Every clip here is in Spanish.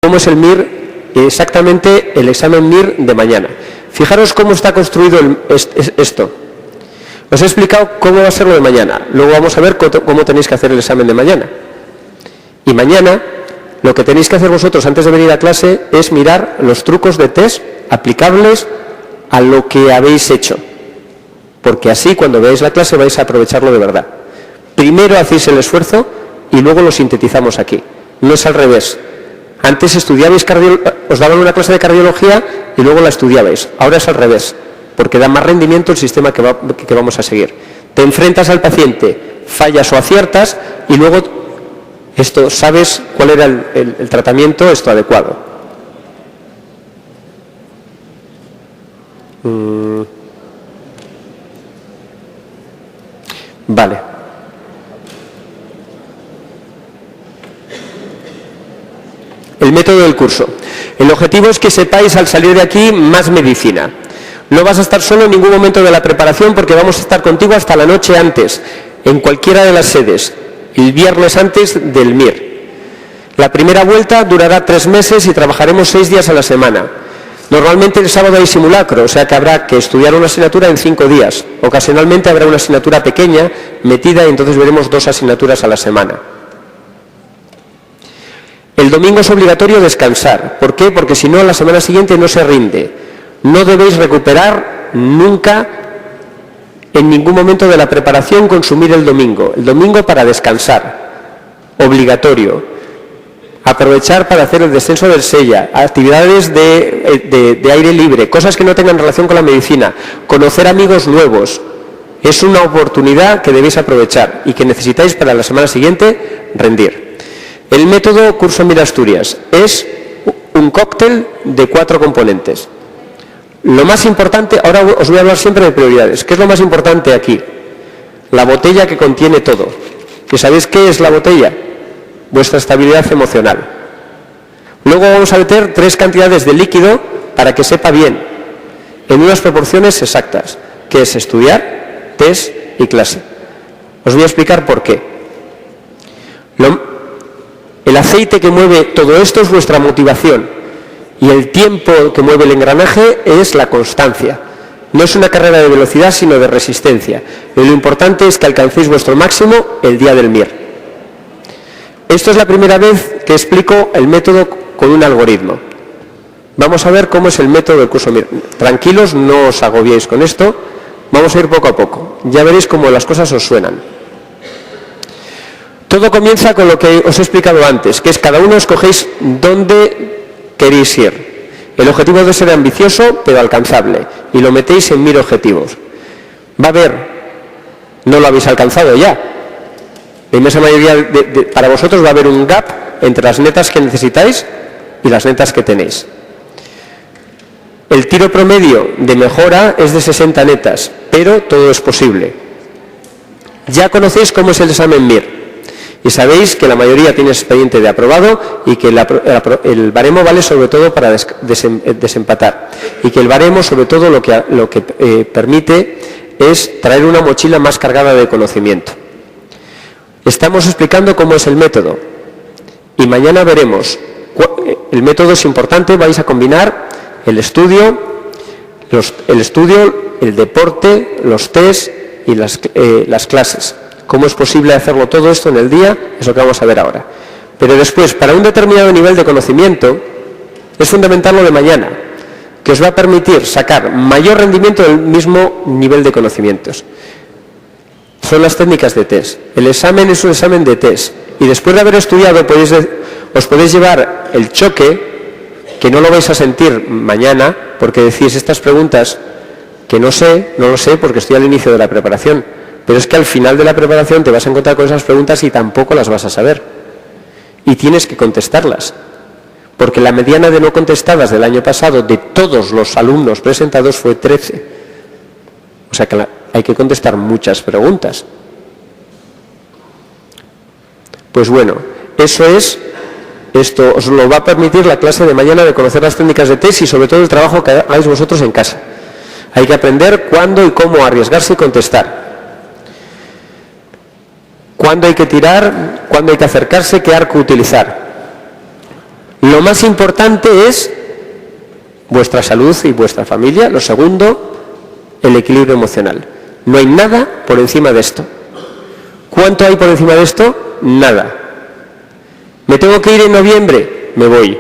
cómo es el MIR, exactamente el examen MIR de mañana. Fijaros cómo está construido esto. Os he explicado cómo va a ser lo de mañana. Luego vamos a ver cómo tenéis que hacer el examen de mañana. Y mañana lo que tenéis que hacer vosotros antes de venir a clase es mirar los trucos de test aplicables a lo que habéis hecho. Porque así cuando veáis la clase vais a aprovecharlo de verdad. Primero hacéis el esfuerzo y luego lo sintetizamos aquí. No es al revés. Antes estudiabais os daban una clase de cardiología y luego la estudiabais. Ahora es al revés, porque da más rendimiento el sistema que vamos a seguir. Te enfrentas al paciente, fallas o aciertas y luego sabes cuál era el tratamiento adecuado. Vale. El método del curso. El objetivo es que sepáis al salir de aquí más medicina. No vas a estar solo en ningún momento de la preparación porque vamos a estar contigo hasta la noche antes, en cualquiera de las sedes, el viernes antes del MIR. La primera vuelta durará 3 meses y trabajaremos 6 días a la semana. Normalmente el sábado hay simulacro, o sea que habrá que estudiar una asignatura en 5 días. Ocasionalmente habrá una asignatura pequeña metida y entonces veremos 2 asignaturas a la semana. El domingo es obligatorio descansar. ¿Por qué? Porque si no, la semana siguiente no se rinde. No debéis recuperar nunca, en ningún momento de la preparación, consumir el domingo. El domingo para descansar. Obligatorio. Aprovechar para hacer el descenso del sella, actividades de aire libre, cosas que no tengan relación con la medicina, conocer amigos nuevos. Es una oportunidad que debéis aprovechar y que necesitáis para la semana siguiente rendir. El método Curso MIR Asturias es un cóctel de 4 componentes. Lo más importante, ahora os voy a hablar siempre de prioridades. ¿Qué es lo más importante aquí? La botella que contiene todo. ¿Que sabéis qué es la botella? Vuestra estabilidad emocional. Luego vamos a meter 3 cantidades de líquido para que sepa bien, en unas proporciones exactas, que es estudiar, test y clase. Os voy a explicar por qué. El aceite que mueve todo esto es vuestra motivación y el tiempo que mueve el engranaje es la constancia. No es una carrera de velocidad, sino de resistencia. Y lo importante es que alcancéis vuestro máximo el día del MIR. Esto es la primera vez que explico el método con un algoritmo. Vamos a ver cómo es el método del curso MIR. Tranquilos, no os agobiéis con esto. Vamos a ir poco a poco. Ya veréis cómo las cosas os suenan. Todo comienza con lo que os he explicado antes, que es cada uno escogéis dónde queréis ir. El objetivo debe ser ambicioso, pero alcanzable. Y lo metéis en MIR objetivos. Va a haber, no lo habéis alcanzado ya. La inmensa mayoría para vosotros va a haber un gap entre las netas que necesitáis y las netas que tenéis. El tiro promedio de mejora es de 60 netas, pero todo es posible. Ya conocéis cómo es el examen MIR y sabéis que la mayoría tiene expediente de aprobado y que el baremo vale sobre todo para desempatar y que el baremo sobre todo lo que permite es traer una mochila más cargada de conocimiento. Estamos explicando cómo es el método y mañana veremos. El método es importante, vais a combinar el estudio, el deporte, los test y las clases. ¿Cómo es posible hacerlo todo esto en el día? Es lo que vamos a ver ahora. Pero después, para un determinado nivel de conocimiento, es fundamental lo de mañana, que os va a permitir sacar mayor rendimiento del mismo nivel de conocimientos. Son las técnicas de test. El examen es un examen de test. Y después de haber estudiado, os podéis llevar el choque, que no lo vais a sentir mañana, porque decís estas preguntas que no lo sé porque estoy al inicio de la preparación. Pero es que al final de la preparación te vas a encontrar con esas preguntas y tampoco las vas a saber. Y tienes que contestarlas. Porque la mediana de no contestadas del año pasado de todos los alumnos presentados fue 13. O sea que hay que contestar muchas preguntas. Pues bueno, esto os lo va a permitir la clase de mañana de conocer las técnicas de test y sobre todo el trabajo que hagáis vosotros en casa. Hay que aprender cuándo y cómo arriesgarse y contestar. Cuándo hay que tirar, cuándo hay que acercarse, qué arco utilizar. Lo más importante es vuestra salud y vuestra familia. Lo segundo, el equilibrio emocional. No hay nada por encima de esto. ¿Cuánto hay por encima de esto? Nada. ¿Me tengo que ir en noviembre? Me voy.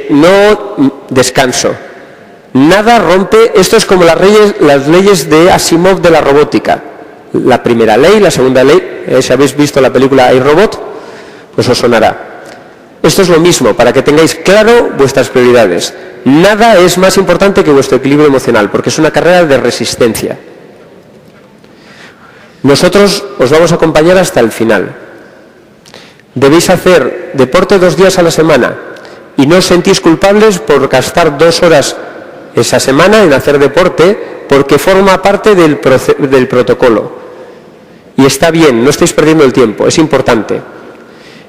No descanso. Nada rompe. Esto es como las leyes de Asimov de la robótica. La primera ley, la segunda ley. Si habéis visto la película iRobot, pues os sonará. Esto es lo mismo, para que tengáis claro vuestras prioridades. Nada es más importante que vuestro equilibrio emocional, porque es una carrera de resistencia. Nosotros os vamos a acompañar hasta el final. Debéis hacer deporte 2 días a la semana y no os sentís culpables por gastar 2 horas esa semana en hacer deporte, porque forma parte del protocolo. Y está bien, no estáis perdiendo el tiempo, es importante.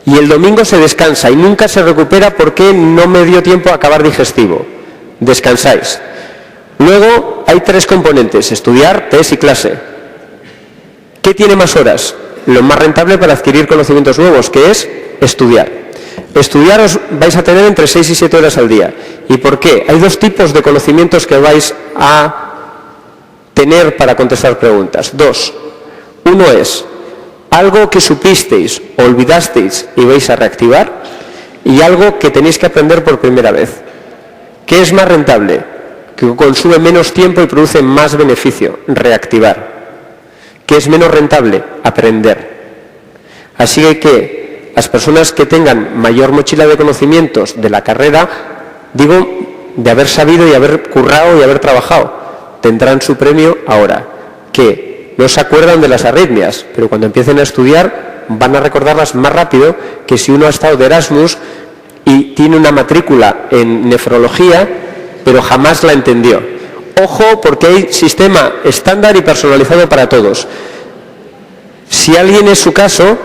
Y el domingo se descansa y nunca se recupera porque no me dio tiempo a acabar digestivo. Descansáis. Luego hay 3 componentes: estudiar, test y clase. ¿Qué tiene más horas? Lo más rentable para adquirir conocimientos nuevos, que es estudiar. Estudiar os vais a tener entre 6 y 7 horas al día. ¿Y por qué? Hay 2 tipos de conocimientos que vais a tener para contestar preguntas. 2. Uno es algo que supisteis, olvidasteis y vais a reactivar, y algo que tenéis que aprender por primera vez. ¿Qué es más rentable? Que consume menos tiempo y produce más beneficio. Reactivar. ¿Qué es menos rentable? Aprender. Así que las personas que tengan mayor mochila de conocimientos de la carrera, digo, de haber sabido y haber currado y haber trabajado, tendrán su premio ahora. Que no se acuerdan de las arritmias, pero cuando empiecen a estudiar van a recordarlas más rápido que si uno ha estado de Erasmus y tiene una matrícula en nefrología, pero jamás la entendió. Ojo, porque hay sistema estándar y personalizado para todos. Si alguien es su caso,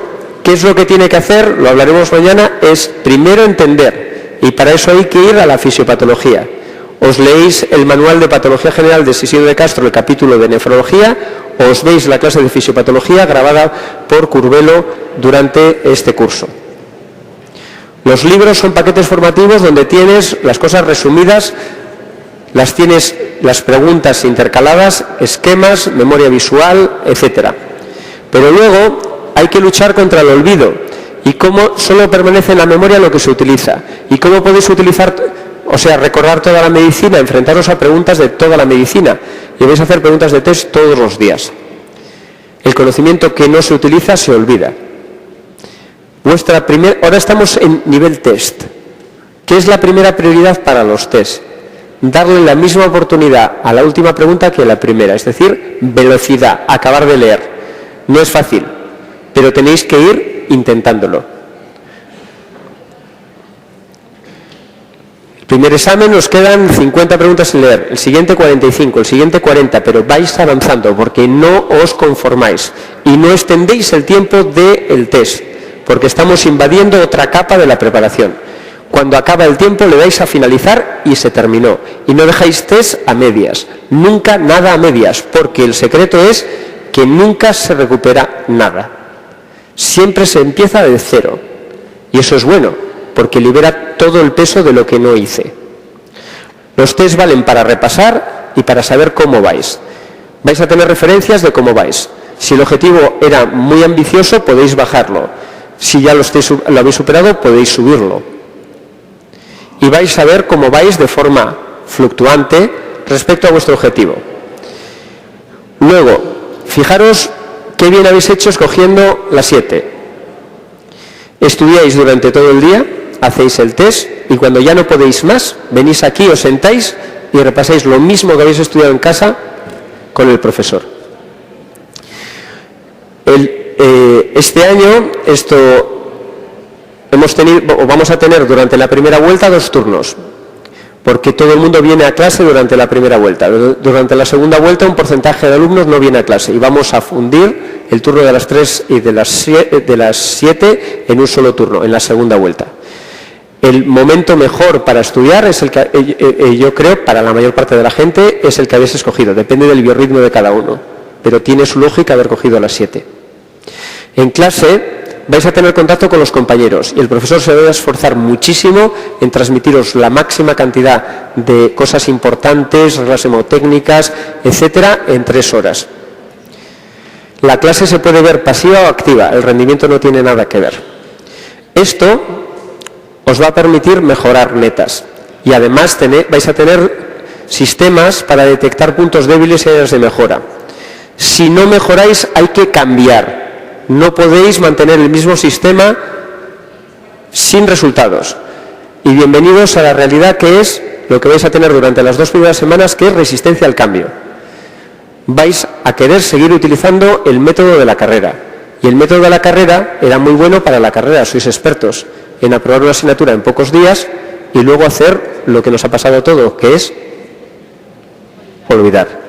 ¿qué es lo que tiene que hacer? Lo hablaremos mañana, es primero entender, y para eso hay que ir a la fisiopatología. Os leéis el manual de patología general de Isidro de Castro, el capítulo de nefrología, o os veis la clase de fisiopatología grabada por Curvelo durante este curso. Los libros son paquetes formativos donde tienes las cosas resumidas, las tienes las preguntas intercaladas, esquemas, memoria visual, etc. Pero luego hay que luchar contra el olvido y cómo solo permanece en la memoria lo que se utiliza y cómo podéis utilizar, o sea, recordar toda la medicina, enfrentaros a preguntas de toda la medicina y vais a hacer preguntas de test todos los días. El conocimiento que no se utiliza se olvida. Ahora estamos en nivel test. ¿Qué es la primera prioridad para los test? Darle la misma oportunidad a la última pregunta que a la primera, es decir, velocidad, acabar de leer. No es fácil, pero tenéis que ir intentándolo. El primer examen os quedan 50 preguntas sin leer, el siguiente 45, el siguiente 40, pero vais avanzando porque no os conformáis y no extendéis el tiempo del test, porque estamos invadiendo otra capa de la preparación. Cuando acaba el tiempo le dais a finalizar y se terminó. Y no dejáis test a medias, nunca nada a medias, porque el secreto es que nunca se recupera nada. Siempre se empieza de cero. Y eso es bueno, porque libera todo el peso de lo que no hice. Los test valen para repasar y para saber cómo vais. Vais a tener referencias de cómo vais. Si el objetivo era muy ambicioso, podéis bajarlo. Si ya lo habéis superado, podéis subirlo. Y vais a ver cómo vais de forma fluctuante respecto a vuestro objetivo. Luego, fijaros qué bien habéis hecho escogiendo la 7. Estudiáis durante todo el día, hacéis el test y cuando ya no podéis más, venís aquí, os sentáis y repasáis lo mismo que habéis estudiado en casa con el profesor. Este año vamos a tener durante la primera vuelta 2 turnos, porque todo el mundo viene a clase durante la primera vuelta. Durante la segunda vuelta un porcentaje de alumnos no viene a clase y vamos a fundir el turno de las 3 y de las 7 en un solo turno, en la segunda vuelta. El momento mejor para estudiar es el que, yo creo, para la mayor parte de la gente, es el que habéis escogido. Depende del biorritmo de cada uno, pero tiene su lógica haber cogido las 7. En clase vais a tener contacto con los compañeros y el profesor se va a esforzar muchísimo en transmitiros la máxima cantidad de cosas importantes, reglas mnemotécnicas, etcétera, en 3 horas. La clase se puede ver pasiva o activa, el rendimiento no tiene nada que ver. Esto os va a permitir mejorar metas y además vais a tener sistemas para detectar puntos débiles y áreas de mejora. Si no mejoráis, hay que cambiar. No podéis mantener el mismo sistema sin resultados. Y bienvenidos a la realidad que es lo que vais a tener durante las 2 primeras semanas, que es resistencia al cambio. Vais a querer seguir utilizando el método de la carrera. Y el método de la carrera era muy bueno para la carrera, sois expertos en aprobar una asignatura en pocos días y luego hacer lo que nos ha pasado a todos, que es olvidar.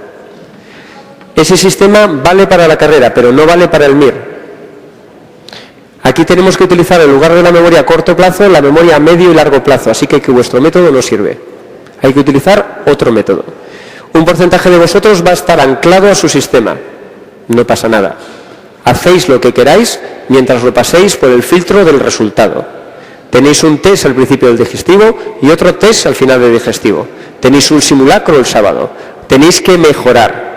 Ese sistema vale para la carrera, pero no vale para el MIR. Aquí tenemos que utilizar, en lugar de la memoria a corto plazo, la memoria a medio y largo plazo, así que vuestro método no sirve. Hay que utilizar otro método. Un porcentaje de vosotros va a estar anclado a su sistema. No pasa nada. Hacéis lo que queráis mientras lo paséis por el filtro del resultado. Tenéis un test al principio del digestivo y otro test al final del digestivo. Tenéis un simulacro el sábado. Tenéis que mejorar.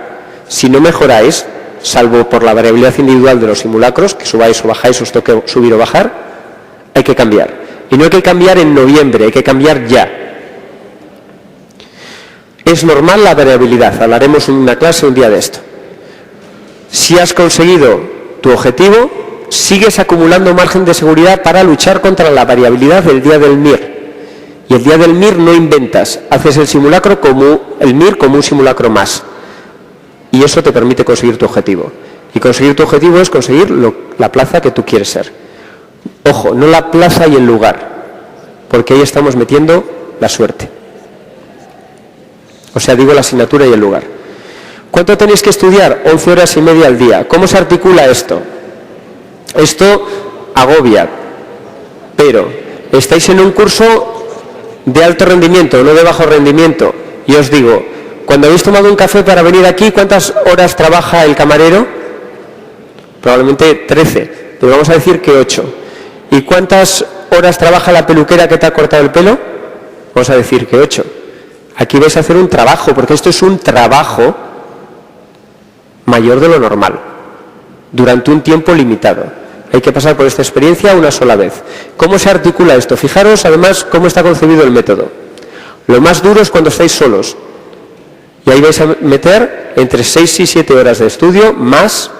Si no mejoráis, salvo por la variabilidad individual de los simulacros, que subáis o bajáis, os toque subir o bajar, hay que cambiar. Y no hay que cambiar en noviembre, hay que cambiar ya. Es normal la variabilidad, hablaremos en una clase un día de esto. Si has conseguido tu objetivo, sigues acumulando margen de seguridad para luchar contra la variabilidad del día del MIR. Y el día del MIR no inventas, haces el simulacro como el MIR como un simulacro más. Y eso te permite conseguir tu objetivo. Y conseguir tu objetivo es conseguir la plaza que tú quieres ser. Ojo, no la plaza y el lugar, porque ahí estamos metiendo la suerte. O sea, digo la asignatura y el lugar. ¿Cuánto tenéis que estudiar? 11 horas y media al día. ¿Cómo se articula esto? Esto agobia, pero estáis en un curso de alto rendimiento, no de bajo rendimiento. Y os digo, cuando habéis tomado un café para venir aquí, ¿cuántas horas trabaja el camarero? Probablemente 13, pero vamos a decir que 8. ¿Y cuántas horas trabaja la peluquera que te ha cortado el pelo? Vamos a decir que 8. Aquí vais a hacer un trabajo, porque esto es un trabajo mayor de lo normal, durante un tiempo limitado. Hay que pasar por esta experiencia una sola vez. ¿Cómo se articula esto? Fijaros, además, cómo está concebido el método. Lo más duro es cuando estáis solos. Y ahí vais a meter entre 6 y 7 horas de estudio, más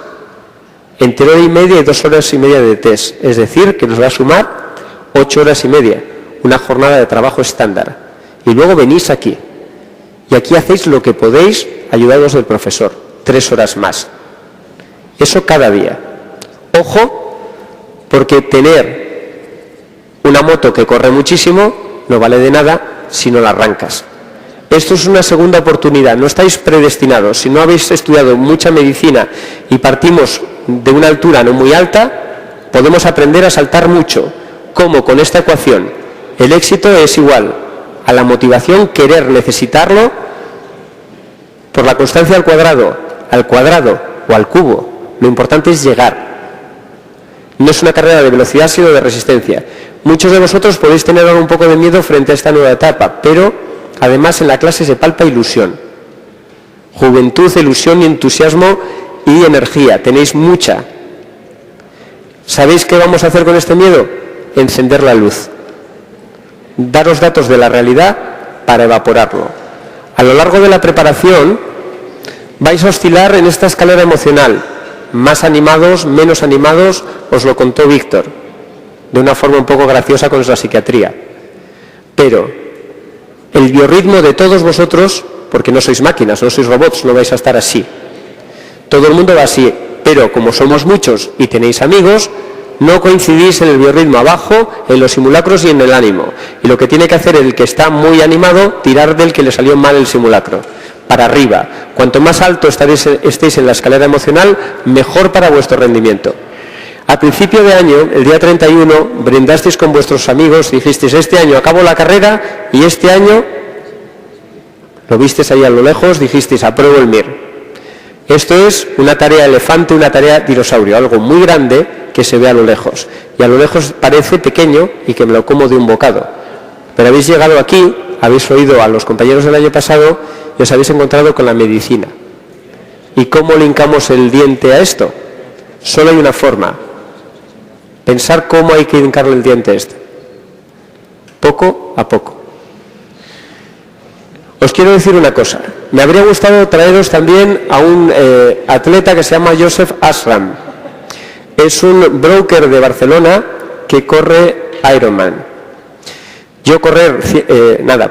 entre hora y media y 2 horas y media de test. Es decir, que nos va a sumar 8 horas y media, una jornada de trabajo estándar. Y luego venís aquí. Y aquí hacéis lo que podéis, ayudados del profesor. 3 horas más. Eso cada día. Ojo, porque tener una moto que corre muchísimo no vale de nada si no la arrancas. Esto es una segunda oportunidad, no estáis predestinados. Si no habéis estudiado mucha medicina y partimos de una altura no muy alta, podemos aprender a saltar mucho. ¿Cómo? Con esta ecuación. El éxito es igual a la motivación, querer, necesitarlo, por la constancia al cuadrado o al cubo. Lo importante es llegar. No es una carrera de velocidad, sino de resistencia. Muchos de vosotros podéis tener ahora un poco de miedo frente a esta nueva etapa, pero además en la clase se palpa ilusión. Juventud, ilusión y entusiasmo y energía. Tenéis mucha. ¿Sabéis qué vamos a hacer con este miedo? Encender la luz. Daros datos de la realidad para evaporarlo. A lo largo de la preparación vais a oscilar en esta escalera emocional. Más animados, menos animados, os lo contó Víctor, de una forma un poco graciosa con nuestra psiquiatría. Pero el biorritmo de todos vosotros, porque no sois máquinas, no sois robots, no vais a estar así. Todo el mundo va así, pero como somos muchos y tenéis amigos, no coincidís en el biorritmo abajo, en los simulacros y en el ánimo. Y lo que tiene que hacer el que está muy animado, tirar del que le salió mal el simulacro. Para arriba. Cuanto más alto estéis en la escalera emocional, mejor para vuestro rendimiento. A principio de año, el día 31, brindasteis con vuestros amigos, dijisteis, este año acabo la carrera y este año, lo visteis ahí a lo lejos, dijisteis, apruebo el MIR. Esto es una tarea elefante, una tarea dinosaurio, algo muy grande que se ve a lo lejos. Y a lo lejos parece pequeño y que me lo como de un bocado. Pero habéis llegado aquí, habéis oído a los compañeros del año pasado y os habéis encontrado con la medicina. ¿Y cómo linkamos el diente a esto? Solo hay una forma. Pensar cómo hay que hincarle el diente a este. Poco a poco. Os quiero decir una cosa. Me habría gustado traeros también a un atleta que se llama Joseph Ashram. Es un broker de Barcelona que corre Ironman. Yo correr,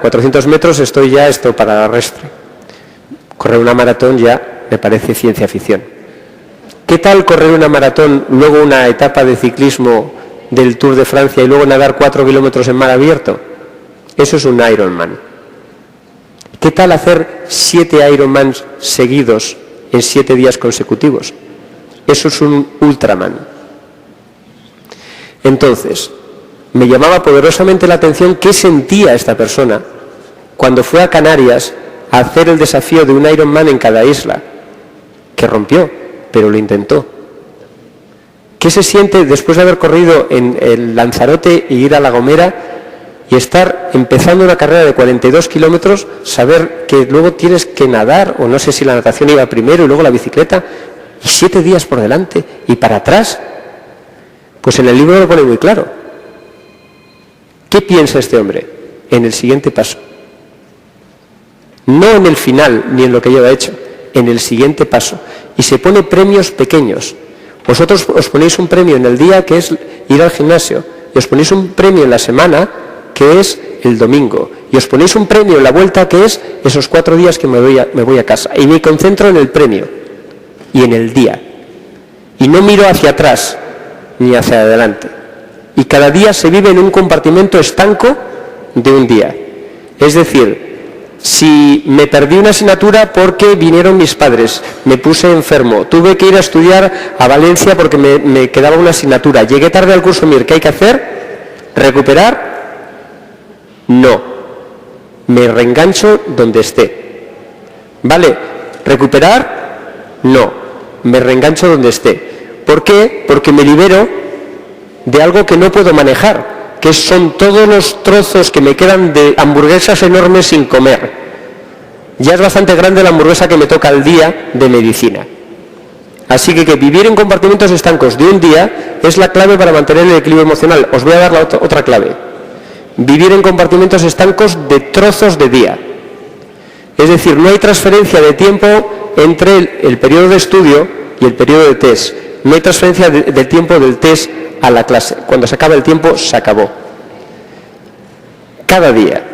400 metros estoy ya esto para la arrastre. Correr una maratón ya me parece ciencia ficción. ¿Qué tal correr una maratón, luego una etapa de ciclismo del Tour de Francia y luego nadar 4 kilómetros en mar abierto? Eso es un Ironman. ¿Qué tal hacer 7 Ironmans seguidos en 7 días consecutivos? Eso es un Ultraman. Entonces, me llamaba poderosamente la atención qué sentía esta persona cuando fue a Canarias a hacer el desafío de un Ironman en cada isla, que rompió, pero lo intentó. ¿Qué se siente después de haber corrido en el Lanzarote y ir a La Gomera y estar empezando una carrera de 42 kilómetros, saber que luego tienes que nadar, o no sé si la natación iba primero y luego la bicicleta, y 7 días por delante y para atrás? Pues en el libro lo pone muy claro. ¿Qué piensa este hombre? En el siguiente paso. No en el final ni en lo que lleva hecho, en el siguiente paso. Y se pone premios pequeños. Vosotros os ponéis un premio en el día, que es ir al gimnasio, y os ponéis un premio en la semana, que es el domingo, y os ponéis un premio en la vuelta, que es esos 4 días que me voy a casa, y me concentro en el premio y en el día, y no miro hacia atrás ni hacia adelante, y cada día se vive en un compartimento estanco de un día. Es decir, si me perdí una asignatura porque vinieron mis padres, me puse enfermo, tuve que ir a estudiar a Valencia porque me quedaba una asignatura, llegué tarde al curso MIR, ¿qué hay que hacer? ¿Recuperar? No. Me reengancho donde esté. ¿Vale? ¿Recuperar? No. Me reengancho donde esté. ¿Por qué? Porque me libero de algo que no puedo manejar, que son todos los trozos que me quedan de hamburguesas enormes sin comer. Ya es bastante grande la hamburguesa que me toca al día de medicina. Así que vivir en compartimentos estancos de un día es la clave para mantener el equilibrio emocional. Os voy a dar la otra clave. Vivir en compartimentos estancos de trozos de día. Es decir, no hay transferencia de tiempo entre el periodo de estudio y el periodo de test. No hay transferencia de tiempo del test a la clase. Cuando se acaba el tiempo, se acabó. Cada día.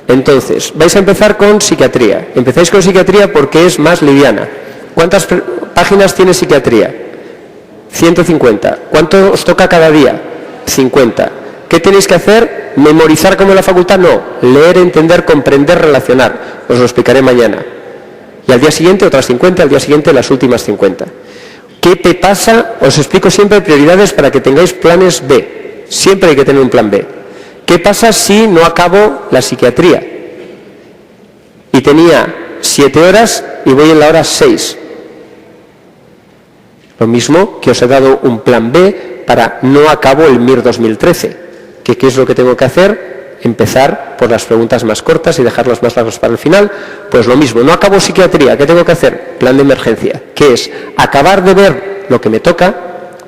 Entonces, vais a empezar con psiquiatría. Empezáis con psiquiatría porque es más liviana. ¿Cuántas páginas tiene psiquiatría? 150. ¿Cuánto os toca cada día? 50. ¿Qué tenéis que hacer? ¿Memorizar como en la facultad? No. Leer, entender, comprender, relacionar. Os lo explicaré mañana. Y al día siguiente otras 50, al día siguiente las últimas 50. ¿Qué te pasa? Os explico siempre prioridades para que tengáis planes B. Siempre hay que tener un plan B. ¿Qué pasa si no acabo la psiquiatría? Y tenía 7 horas y voy en la hora 6. Lo mismo que os he dado un plan B para no acabo el MIR 2013. ¿Qué es lo que tengo que hacer? Empezar por las preguntas más cortas y dejarlas más largas para el final. Pues lo mismo, no acabo psiquiatría, ¿qué tengo que hacer? Plan de emergencia, que es acabar de ver lo que me toca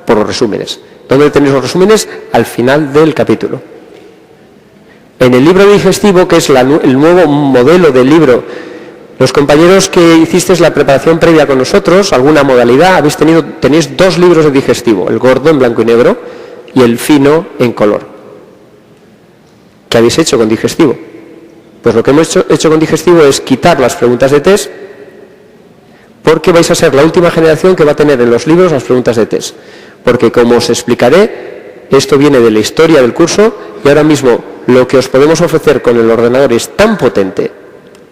por los resúmenes. ¿Dónde tenéis los resúmenes? Al final del capítulo. En el libro digestivo, que es el nuevo modelo del libro, los compañeros que hicisteis la preparación previa con nosotros, alguna modalidad, tenéis 2 libros de digestivo, el gordo en blanco y negro y el fino en color. ¿Qué habéis hecho con digestivo? Pues lo que hemos hecho con digestivo es quitar las preguntas de test, porque vais a ser la última generación que va a tener en los libros las preguntas de test. Porque como os explicaré, esto viene de la historia del curso y ahora mismo lo que os podemos ofrecer con el ordenador es tan potente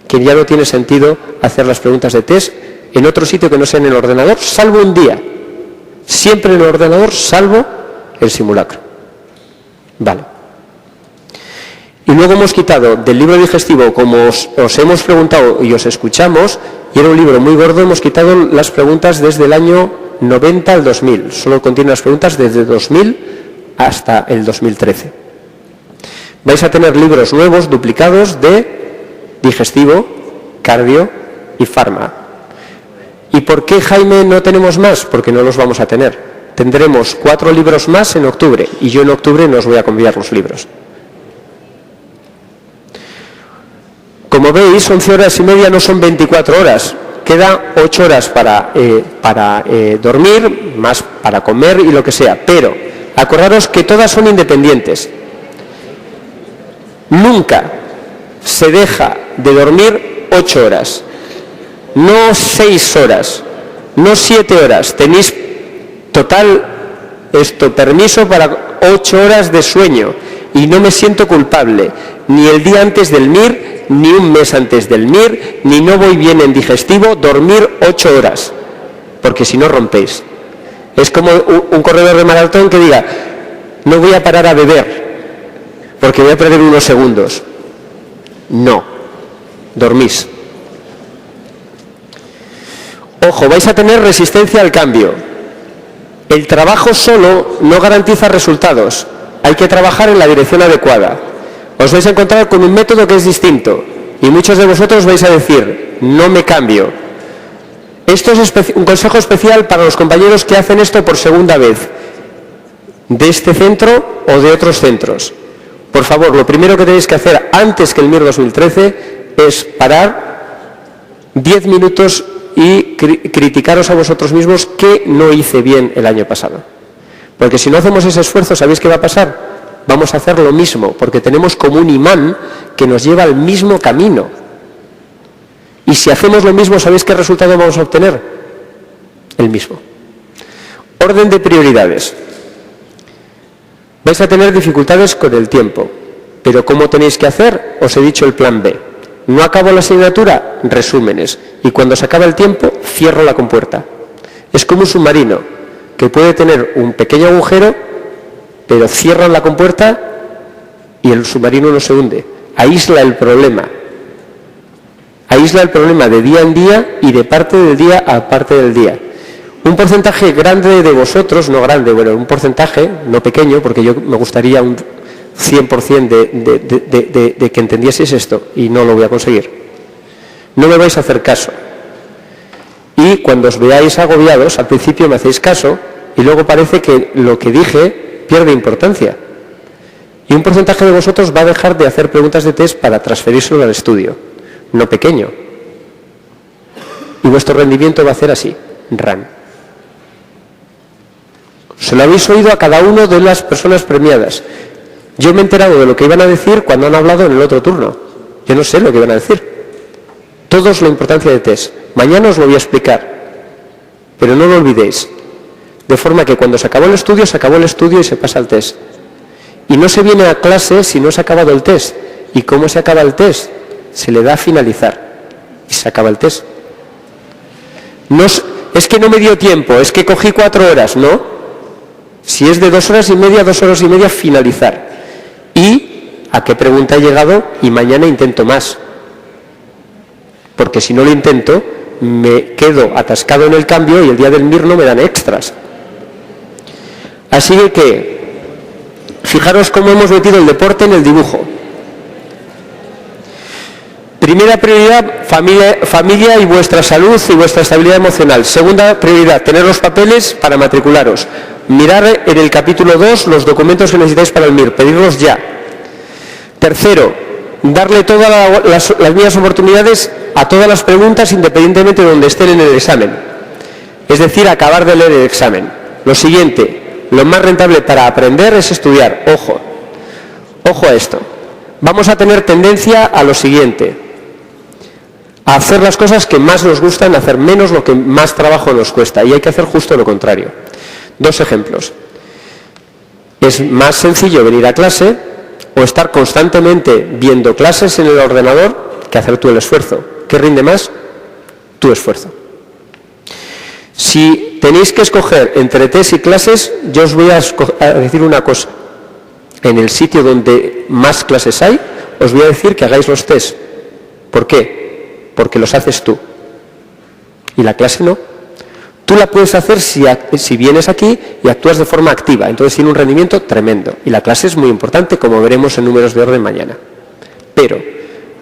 que ya no tiene sentido hacer las preguntas de test en otro sitio que no sea en el ordenador, salvo un día. Siempre en el ordenador, salvo el simulacro. Vale. Y luego hemos quitado del libro digestivo, como os hemos preguntado y os escuchamos, y era un libro muy gordo, hemos quitado las preguntas desde el año 90 al 2000. Solo contiene las preguntas desde 2000 hasta el 2013. Vais a tener libros nuevos, duplicados, de digestivo, cardio y farma. ¿Y por qué, Jaime, no tenemos más? Porque no los vamos a tener. Tendremos 4 libros más en octubre, y yo en octubre no os voy a conviar los libros. Como veis, 11 horas y media no son 24 horas. Queda 8 horas para dormir, más para comer y lo que sea. Pero acordaros que todas son independientes. Nunca se deja de dormir 8 horas. No 6 horas, no 7 horas. Tenéis total permiso para 8 horas de sueño. Y no me siento culpable, ni el día antes del MIR, ni un mes antes del MIR, ni no voy bien en digestivo, dormir 8 horas, porque si no rompéis. Es como un corredor de maratón que diga, no voy a parar a beber, porque voy a perder unos segundos. No, dormís. Ojo, vais a tener resistencia al cambio. El trabajo solo no garantiza resultados, hay que trabajar en la dirección adecuada. Os vais a encontrar con un método que es distinto y muchos de vosotros vais a decir, no me cambio. Esto es un consejo especial para los compañeros que hacen esto por segunda vez, de este centro o de otros centros. Por favor, lo primero que tenéis que hacer antes que el MIR 2013 es parar 10 minutos y criticaros a vosotros mismos qué no hice bien el año pasado. Porque si no hacemos ese esfuerzo, ¿sabéis qué va a pasar? Vamos a hacer lo mismo, porque tenemos como un imán que nos lleva al mismo camino. Y si hacemos lo mismo, ¿sabéis qué resultado vamos a obtener? El mismo. Orden de prioridades. Vais a tener dificultades con el tiempo, pero ¿cómo tenéis que hacer? Os he dicho el plan B. No acabo la asignatura, resúmenes. Y cuando se acaba el tiempo, cierro la compuerta. Es como un submarino, que puede tener un pequeño agujero, pero cierran la compuerta y el submarino no se hunde. Aísla el problema. Aísla el problema de día en día y de parte del día a parte del día. Un porcentaje grande de vosotros, no grande, bueno, un porcentaje, no pequeño, porque yo me gustaría un 100% de que entendieseis esto, y no lo voy a conseguir. No me vais a hacer caso. Y cuando os veáis agobiados, al principio me hacéis caso, y luego parece que lo que dije pierde importancia. Y un porcentaje de vosotros va a dejar de hacer preguntas de test para transferírselo al estudio, no pequeño. Y vuestro rendimiento va a hacer así, RAN. Se lo habéis oído a cada una de las personas premiadas. Yo me he enterado de lo que iban a decir cuando han hablado en el otro turno. Yo no sé lo que iban a decir. Todos la importancia de test. Mañana os lo voy a explicar. Pero no lo olvidéis. De forma que cuando se acabó el estudio y se pasa al test. Y no se viene a clase si no se ha acabado el test. ¿Y cómo se acaba el test? Se le da a finalizar. Y se acaba el test. No es que no me dio tiempo, es que cogí 4 horas, ¿no? Si es de 2 horas y media, 2 horas y media, finalizar. ¿Y a qué pregunta he llegado? Y mañana intento más. Porque si no lo intento, me quedo atascado en el cambio y el día del MIR no me dan extras. Así que, fijaros cómo hemos metido el deporte en el dibujo. Primera prioridad, familia y vuestra salud y vuestra estabilidad emocional. Segunda prioridad, tener los papeles para matricularos. Mirar en el capítulo 2 los documentos que necesitáis para el MIR, pedirlos ya. Tercero, darle todas las mismas oportunidades a todas las preguntas independientemente de donde estén en el examen. Es decir, acabar de leer el examen. Lo siguiente, lo más rentable para aprender es estudiar. Ojo, ojo a esto. Vamos a tener tendencia a lo siguiente. A hacer las cosas que más nos gustan, hacer menos lo que más trabajo nos cuesta. Y hay que hacer justo lo contrario. 2 ejemplos. Es más sencillo venir a clase o estar constantemente viendo clases en el ordenador que hacer tú el esfuerzo. ¿Qué rinde más? Tu esfuerzo. Si tenéis que escoger entre test y clases, yo os voy a decir una cosa. En el sitio donde más clases hay, os voy a decir que hagáis los test. ¿Por qué? Porque los haces tú. Y la clase no. tú la puedes hacer si vienes aquí y actúas de forma activa. Entonces tiene un rendimiento tremendo. Y la clase es muy importante, como veremos en números de orden mañana. Pero,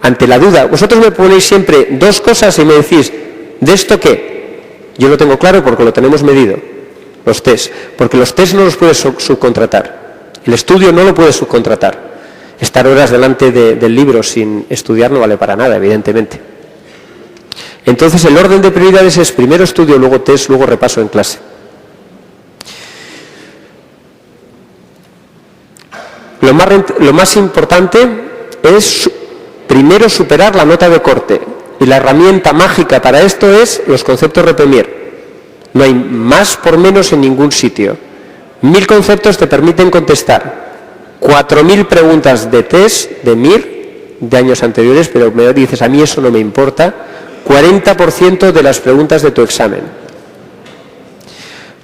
ante la duda, vosotros me ponéis siempre dos cosas y me decís, ¿de esto qué? Yo lo tengo claro porque lo tenemos medido. Los test. Porque los test no los puedes subcontratar. El estudio no lo puedes subcontratar. Estar horas delante del libro sin estudiar no vale para nada, evidentemente. Entonces el orden de prioridades es primero estudio, luego test, luego repaso en clase. Lo más importante es primero superar la nota de corte. Y la herramienta mágica para esto es los conceptos REPEMIR. No hay más por menos en ningún sitio. 1000 conceptos te permiten contestar 4000 preguntas de test de MIR de años anteriores, pero me dices, a mí eso no me importa. 40% de las preguntas de tu examen.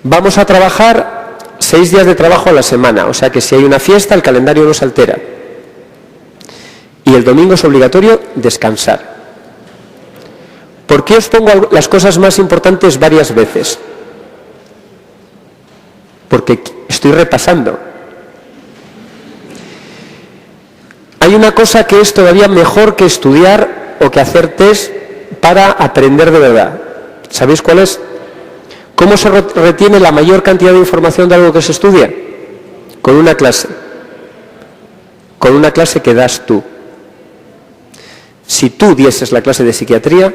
Vamos a trabajar 6 días de trabajo a la semana, o sea que si hay una fiesta el calendario no se altera. Y el domingo es obligatorio descansar. ¿Por qué os pongo las cosas más importantes varias veces? Porque estoy repasando. Hay una cosa que es todavía mejor que estudiar o que hacer test para aprender de verdad. ¿Sabéis cuál es? ¿Cómo se retiene la mayor cantidad de información de algo que se estudia? Con una clase. Con una clase que das tú. Si tú dieses la clase de psiquiatría,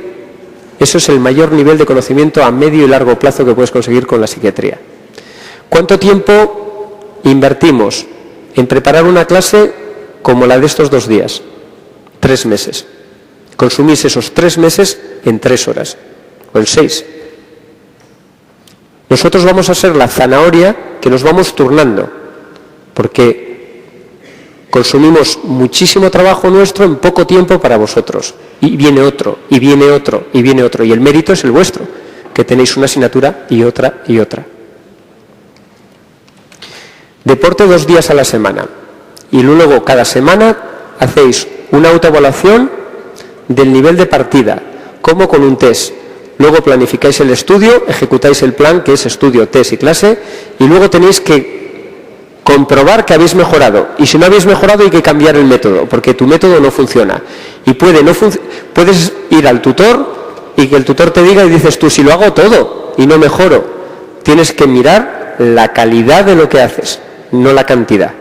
eso es el mayor nivel de conocimiento a medio y largo plazo que puedes conseguir con la psiquiatría. ¿Cuánto tiempo invertimos en preparar una clase como la de estos 2 días? 3 meses. Consumís esos 3 meses en 3 horas o en 6. Nosotros vamos a ser la zanahoria que nos vamos turnando, porque consumimos muchísimo trabajo nuestro en poco tiempo para vosotros. Y viene otro, y viene otro, y viene otro. Y el mérito es el vuestro, que tenéis una asignatura y otra y otra. Deporte 2 días a la semana. Y luego cada semana hacéis una autoevaluación del nivel de partida, como con un test. Luego planificáis el estudio, ejecutáis el plan, que es estudio, test y clase, y luego tenéis que comprobar que habéis mejorado. Y si no habéis mejorado hay que cambiar el método, porque tu método no funciona. Y puedes ir al tutor y que el tutor te diga y dices tú, si lo hago todo y no mejoro. Tienes que mirar la calidad de lo que haces, no la cantidad.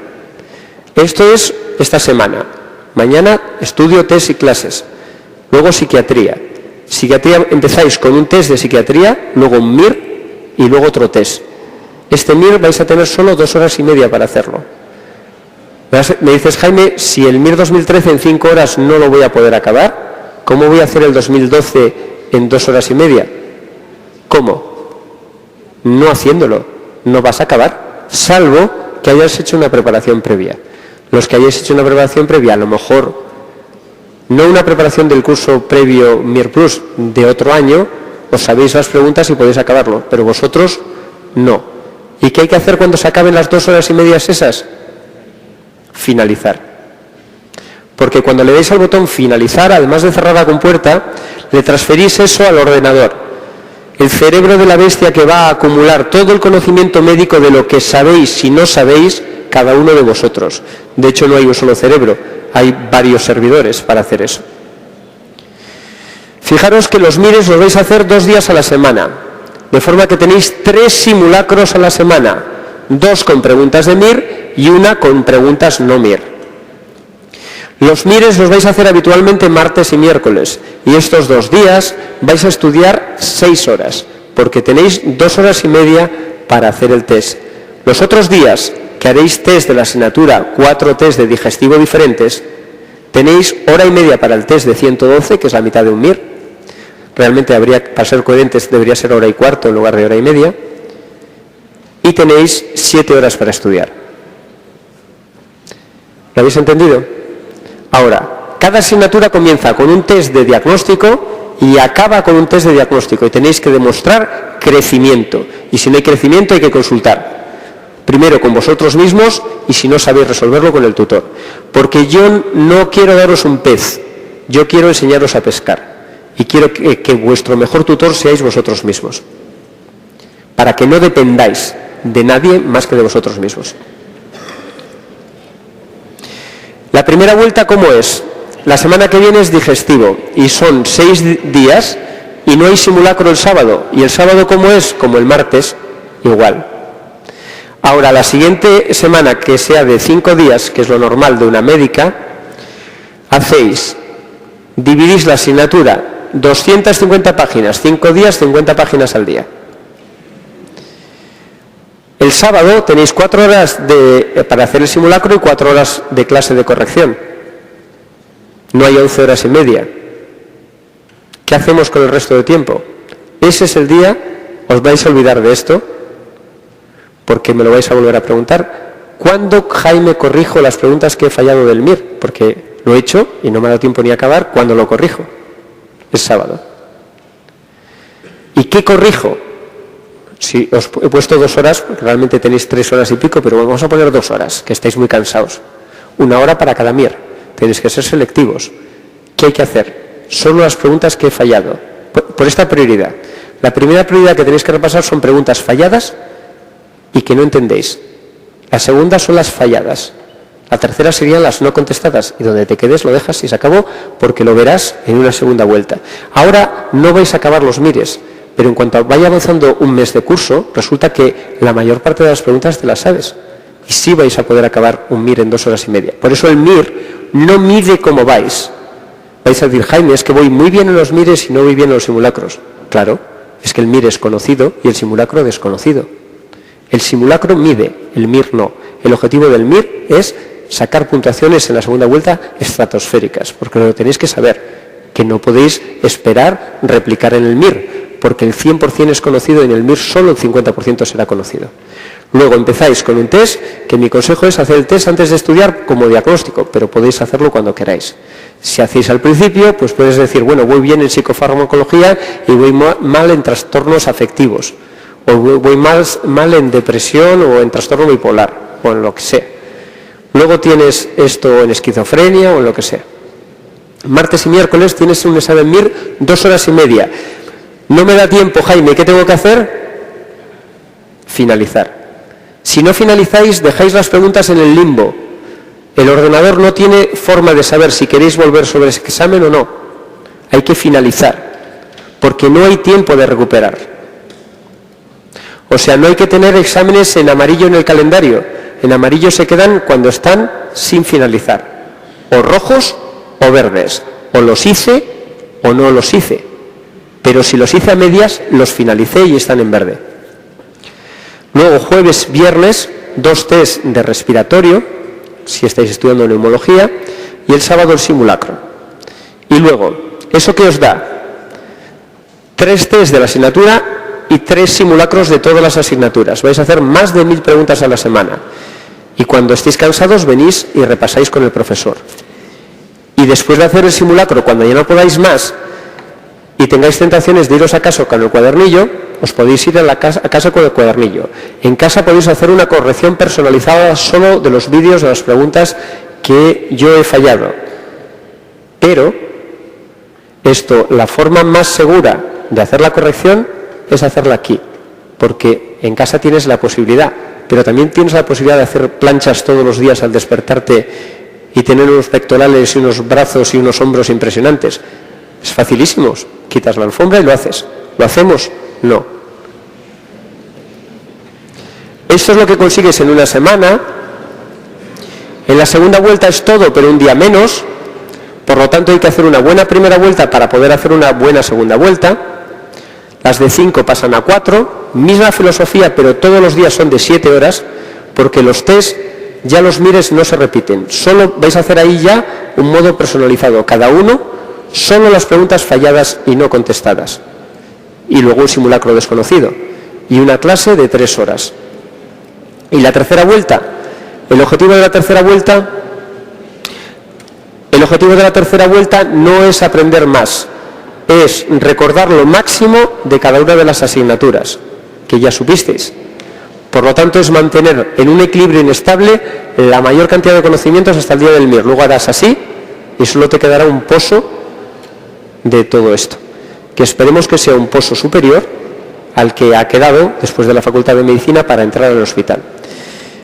Esto es esta semana. Mañana estudio, test y clases. Luego psiquiatría. Psiquiatría empezáis con un test de psiquiatría, luego un MIR y luego otro test. Este MIR vais a tener solo 2 horas y media para hacerlo. Me dices, Jaime, si el MIR 2013 en 5 horas no lo voy a poder acabar, ¿cómo voy a hacer el 2012 en 2 horas y media? ¿Cómo? No haciéndolo, no vas a acabar, salvo que hayas hecho una preparación previa. Los que hayáis hecho una preparación previa, a lo mejor no una preparación del curso previo MIR Plus de otro año, os sabéis las preguntas y podéis acabarlo, pero vosotros no. ¿Y qué hay que hacer cuando se acaben las 2 horas y media esas? Finalizar. Porque cuando le deis al botón finalizar, además de cerrar la compuerta, le transferís eso al ordenador. El cerebro de la bestia que va a acumular todo el conocimiento médico de lo que sabéis y no sabéis, cada uno de vosotros. De hecho, no hay un solo cerebro, hay varios servidores para hacer eso. Fijaros que los MIRes los vais a hacer 2 días a la semana, de forma que tenéis 3 simulacros a la semana, 2 con preguntas de MIR y 1 con preguntas no MIR. Los MIRes los vais a hacer habitualmente martes y miércoles, y estos 2 días vais a estudiar 6 horas, porque tenéis 2 horas y media para hacer el test. Los otros días que haréis test de la asignatura, 4 test de digestivo diferentes, tenéis hora y media para el test de 112, que es la mitad de un MIR. Realmente para ser coherentes debería ser hora y cuarto en lugar de hora y media. Y tenéis 7 horas para estudiar. ¿Lo habéis entendido? Ahora, cada asignatura comienza con un test de diagnóstico y acaba con un test de diagnóstico. Y tenéis que demostrar crecimiento. Y si no hay crecimiento hay que consultar. Primero con vosotros mismos y si no sabéis resolverlo con el tutor. Porque yo no quiero daros un pez, yo quiero enseñaros a pescar. Y quiero que vuestro mejor tutor seáis vosotros mismos. para que no dependáis de nadie más que de vosotros mismos. La primera vuelta, ¿cómo es? La semana que viene es digestivo y son 6 días y no hay simulacro el sábado. ¿Y el sábado cómo es? Como el martes, igual. Ahora, la siguiente semana, que sea de 5 días, que es lo normal de una médica, dividís la asignatura 250 páginas, 5 días, 50 páginas al día. El sábado tenéis 4 horas para hacer el simulacro y 4 horas de clase de corrección. No hay 11 horas y media. ¿Qué hacemos con el resto de tiempo? Ese es el día, os vais a olvidar de esto, porque me lo vais a volver a preguntar. ¿Cuándo, Jaime, corrijo las preguntas que he fallado del MIR? Porque lo he hecho y no me ha dado tiempo ni a acabar. ¿Cuándo lo corrijo? Es sábado. ¿Y qué corrijo? Si os he puesto 2 horas, porque realmente tenéis 3 horas y pico, pero vamos a poner 2 horas, que estáis muy cansados. 1 hora para cada MIR. Tenéis que ser selectivos. ¿Qué hay que hacer? Solo las preguntas que he fallado. Por esta prioridad. La primera prioridad que tenéis que repasar son preguntas falladas y que no entendéis. La segunda son las falladas. La tercera serían las no contestadas. Y donde te quedes lo dejas y se acabó, porque lo verás en una segunda vuelta. Ahora no vais a acabar los MIRes. Pero en cuanto vaya avanzando un mes de curso, resulta que la mayor parte de las preguntas te las sabes. Y sí vais a poder acabar un MIR en 2 horas y media. Por eso el MIR no mide cómo vais. Vais a decir, Jaime, es que voy muy bien en los MIRes y no voy bien en los simulacros. Claro, es que el MIR es conocido y el simulacro desconocido. El simulacro mide, el MIR no. El objetivo del MIR es sacar puntuaciones en la segunda vuelta estratosféricas, porque lo tenéis que saber, que no podéis esperar replicar en el MIR, porque el 100% es conocido y en el MIR solo el 50% será conocido. Luego empezáis con un test, que mi consejo es hacer el test antes de estudiar como diagnóstico, pero podéis hacerlo cuando queráis. Si hacéis al principio, pues puedes decir, bueno, voy bien en psicofarmacología y voy mal en trastornos afectivos, o voy mal en depresión o en trastorno bipolar, o en lo que sea. Luego tienes esto en esquizofrenia o en lo que sea. Martes y miércoles tienes un examen MIR 2 horas y media. No me da tiempo, Jaime, ¿qué tengo que hacer? Finalizar. Si no finalizáis, dejáis las preguntas en el limbo. El ordenador no tiene forma de saber si queréis volver sobre ese examen o no. Hay que finalizar, porque no hay tiempo de recuperar. O sea, no hay que tener exámenes en amarillo en el calendario. En amarillo se quedan cuando están sin finalizar. O rojos o verdes. O los hice o no los hice. Pero si los hice a medias, los finalicé y están en verde. Luego, jueves, viernes, 2 test de respiratorio, si estáis estudiando neumología, y el sábado el simulacro. Y luego, ¿eso qué os da? 3 test de la asignatura y 3 simulacros de todas las asignaturas. Vais a hacer más de 1000 preguntas a la semana. Y cuando estéis cansados, venís y repasáis con el profesor. Y después de hacer el simulacro, cuando ya no podáis más, y tengáis tentaciones de iros a casa con el cuadernillo, os podéis ir a casa con el cuadernillo. En casa podéis hacer una corrección personalizada solo de los vídeos, de las preguntas que yo he fallado. Pero la forma más segura de hacer la corrección es hacerla aquí, porque en casa tienes la posibilidad, pero también tienes la posibilidad de hacer planchas todos los días al despertarte y tener unos pectorales y unos brazos y unos hombros impresionantes. Es facilísimo, quitas la alfombra y lo haces. ¿Lo hacemos? No. Esto es lo que consigues en una semana. En la segunda vuelta es todo, pero un día menos. Por lo tanto, hay que hacer una buena primera vuelta para poder hacer una buena segunda vuelta. Las de 5 pasan a 4. Misma filosofía, pero todos los días son de 7 horas, porque los test, ya los MIRes no se repiten. Solo vais a hacer ahí ya un modo personalizado. Cada uno, solo las preguntas falladas y no contestadas. Y luego un simulacro desconocido. Y una clase de 3 horas. Y la tercera vuelta. El objetivo de la tercera vuelta no es aprender más. Es recordar lo máximo de cada una de las asignaturas que ya supisteis. Por lo tanto, es mantener en un equilibrio inestable la mayor cantidad de conocimientos hasta el día del MIR. Luego harás así y solo te quedará un pozo de todo esto, que esperemos que sea un pozo superior al que ha quedado después de la Facultad de Medicina para entrar al hospital.